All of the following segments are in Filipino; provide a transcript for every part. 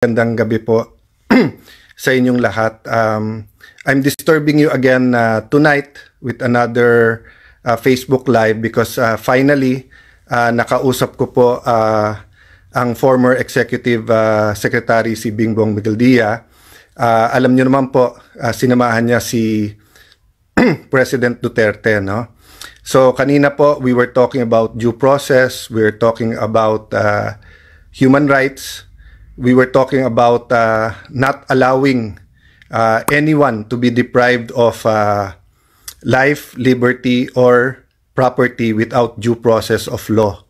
Magandang gabi po sa inyong lahat. I'm disturbing you again tonight with another Facebook Live because finally nakausap ko po ang former Executive Secretary si Bingbong Migueldia. Alam niyo naman po, sinamahan niya si President Duterte, no? So kanina po we were talking about due process, we were talking about human rights. We were talking about not allowing anyone to be deprived of life, liberty, or property without due process of law.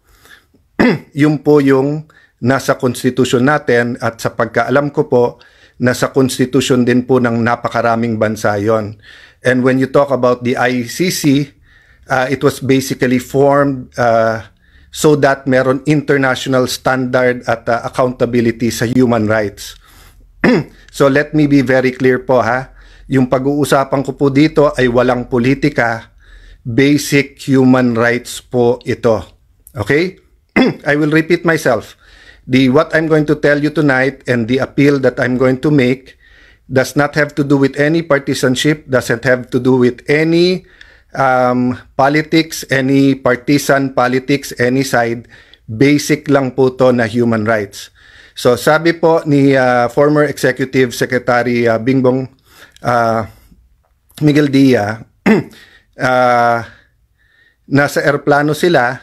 Yun po yung nasa konstitusyon natin at sa pagkaalam ko po, nasa konstitusyon din po ng napakaraming bansa yon. And when you talk about the ICC, it was basically formed so that meron international standard at accountability sa human rights. So let me be very clear po ha. Yung pag-uusapan ko po dito ay walang politika, basic human rights po ito. Okay? I will repeat myself. What I'm going to tell you tonight and the appeal that I'm going to make does not have to do with any partisanship, doesn't have to do with any politics, any partisan politics, any side. Basic lang po to na human rights. So sabi po ni former Executive Secretary Bingbong Migueldia, nasa eroplano sila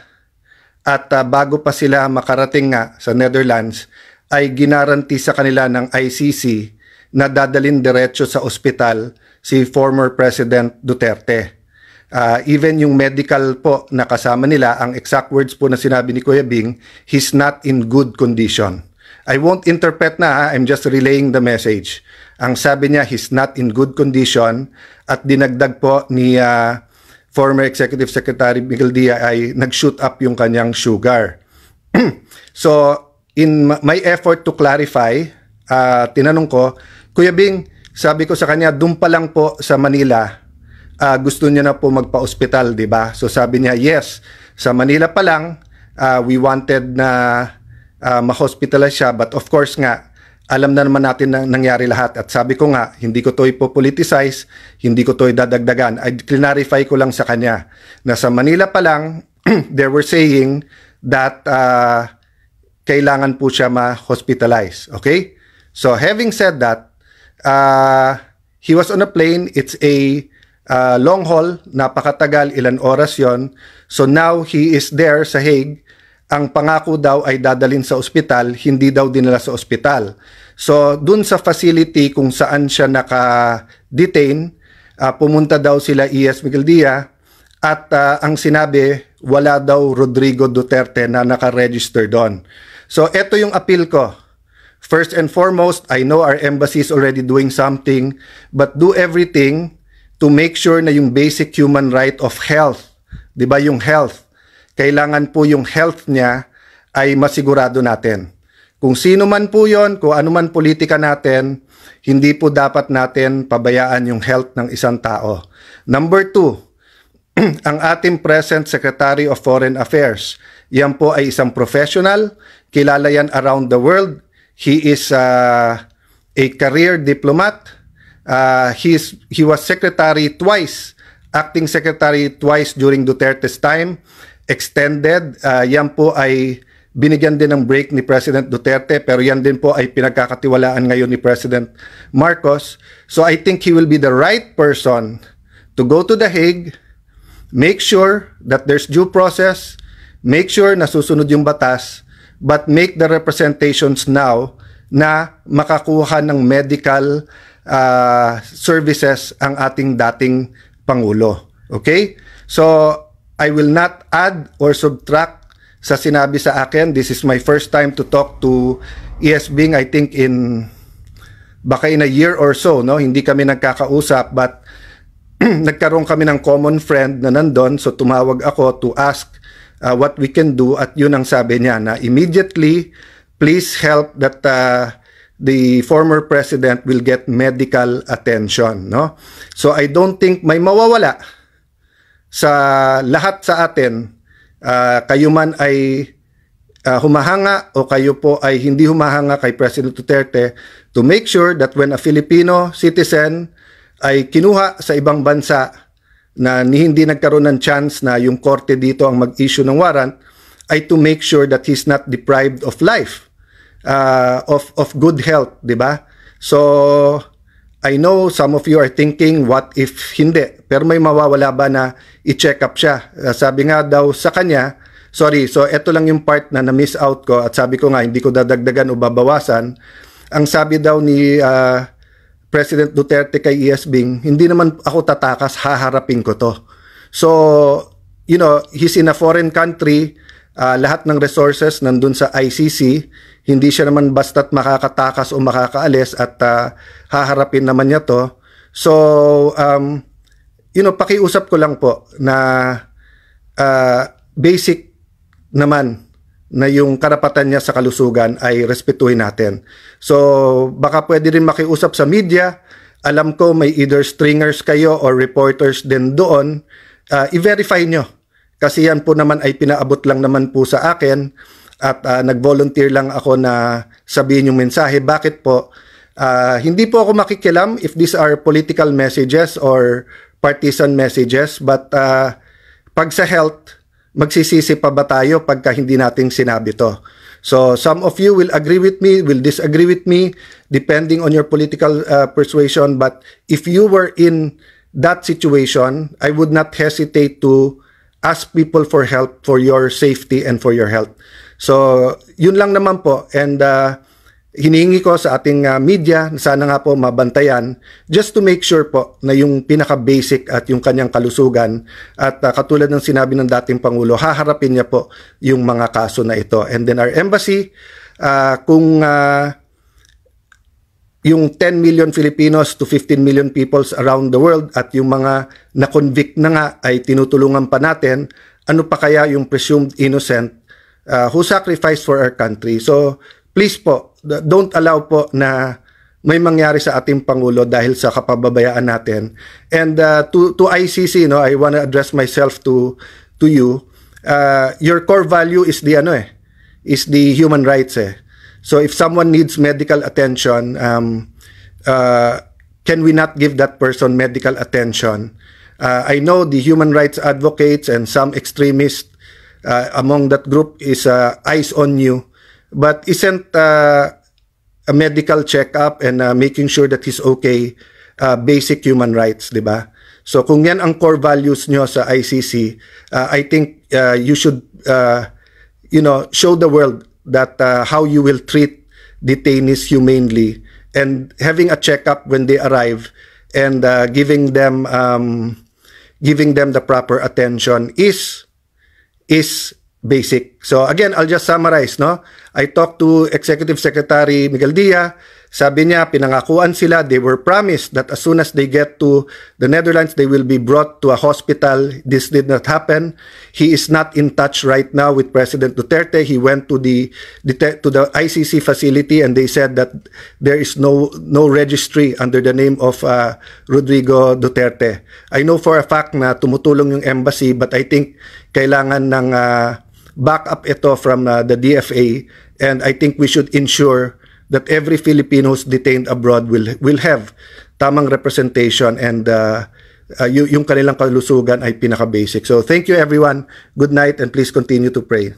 at bago pa sila makarating nga sa Netherlands ay ginaranti sa kanila ng ICC na dadalhin diretso sa ospital si former President Duterte. Even yung medical po na kasama nila, ang exact words po na sinabi ni Kuya Bing, he's not in good condition. I won't interpret na, I'm just relaying the message. Ang sabi niya, he's not in good condition at dinagdag po ni former Executive Secretary Migueldia ay nag-shoot up yung kanyang sugar. So, in my effort to clarify, tinanong ko, Kuya Bing, sabi ko sa kanya, doon pa lang po sa Manila, gusto niya na po magpa-ospital, di ba? So sabi niya, yes, sa Manila pa lang, we wanted na ma-hospitalize siya. But of course nga, alam na naman natin na nangyari lahat. At sabi ko nga, hindi ko to ipo-politicize, hindi ko to idadagdagan. I clarify ko lang sa kanya na sa Manila pa lang, they were saying that kailangan po siya ma-hospitalize. Okay? So having said that, he was on a plane. It's a long haul, napakatagal, ilan oras yon. So now he is there sa Hague. Ang pangako daw ay dadalhin sa ospital, hindi daw dinala sa ospital. So dun sa facility kung saan siya naka-detain, pumunta daw sila E.S. Migueldia at ang sinabi, wala daw Rodrigo Duterte na naka-register doon. So eto yung appeal ko. First and foremost, I know our embassy is already doing something, but do everything to make sure na yung basic human right of health, di ba yung health, kailangan po yung health niya ay masigurado natin. Kung sino man po yon, kung ano man politika natin, hindi po dapat natin pabayaan yung health ng isang tao. Number two, ang ating present Secretary of Foreign Affairs, yan po ay isang professional, kilala yan around the world, he is a career diplomat. He was secretary twice, acting secretary twice during Duterte's time, extended. Yan po ay binigyan din ng break ni President Duterte, pero yan din po ay pinagkakatiwalaan ngayon ni President Marcos. So I think he will be the right person to go to The Hague, make sure that there's due process, make sure na susunod yung batas, but make the representations now na makakuha ng medical services ang ating dating Pangulo. Okay? So, I will not add or subtract sa sinabi sa akin. This is my first time to talk to E.S. Bing, I think baka in a year or so, no? Hindi kami nagkakausap, but nagkaroon kami ng common friend na nandun, so tumawag ako to ask what we can do, at yun ang sabi niya, na immediately, please help that the former president will get medical attention, no? So I don't think may mawawala sa lahat sa atin, kayo man ay humahanga o kayo po ay hindi humahanga kay President Duterte to make sure that when a Filipino citizen ay kinuha sa ibang bansa na hindi nagkaroon ng chance na yung korte dito ang mag-issue ng warrant, ay to make sure that he's not deprived of life, of good health, di ba? So, I know some of you are thinking, what if hindi? Pero may mawawala ba na i-check up siya? Sabi nga daw sa kanya, sorry, so ito lang yung part na na-miss out ko at sabi ko nga hindi ko dadagdagan o babawasan. Ang sabi daw ni President Duterte kay E.S. Bing, hindi naman ako tatakas, haharapin ko to. So, you know, he's in a foreign country, lahat ng resources nandun sa ICC, hindi siya naman basta't makakatakas o makakaalis at haharapin naman niya to. So, you know, pakiusap ko lang po na basic naman na yung karapatan niya sa kalusugan ay respetuhin natin. So, baka pwede rin makiusap sa media. Alam ko may either stringers kayo or reporters din doon. I-verify nyo. Kasi yan po naman ay pinaabot lang naman po sa akin at nag-volunteer lang ako na sabihin yung mensahe. Bakit po? Hindi po ako makikialam if these are political messages or partisan messages, but pag sa health, magsisisi pa ba tayo pagka hindi nating sinabi to? So some of you will agree with me, will disagree with me, depending on your political persuasion. But if you were in that situation, I would not hesitate to ask people for help for your safety and for your health. So yun lang naman po. And hinihingi ko sa ating media, sana nga po mabantayan, just to make sure po na yung pinaka-basic at yung kanyang kalusugan at katulad ng sinabi ng dating Pangulo, haharapin niya po yung mga kaso na ito. And then our embassy, kung yung 10 million Filipinos to 15 million peoples around the world at yung mga na-convict na nga ay tinutulungan pa natin, ano pa kaya yung presumed innocent who sacrificed for our country? So please po, don't allow po na may mangyari sa ating Pangulo dahil sa kapababayaan natin. And to ICC, no, I want to address myself to you. Your core value is the is the human rights. So if someone needs medical attention, can we not give that person medical attention? I know the human rights advocates and some extremists among that group is eyes on you. But isn't a medical checkup and making sure that he's okay basic human rights, di ba? So kung yan ang core values nyo sa ICC, I think you should you know, show the world that how you will treat detainees humanely and having a checkup when they arrive and giving them the proper attention is basic. So again, I'll just summarize, no? I talked to Executive Secretary Miguel Dia. Sabi niya, pinangakuan sila, they were promised that as soon as they get to the Netherlands, they will be brought to a hospital. This did not happen. He is not in touch right now with President Duterte. He went to the ICC facility and they said that there is no registry under the name of Rodrigo Duterte. I know for a fact na tumutulong yung embassy, but I think kailangan ng backup ito from the DFA, and I think we should ensure that every Filipino who's detained abroad will have tamang representation and yung kanilang kalusugan ay pinaka-basic. So thank you everyone. Good night and please continue to pray.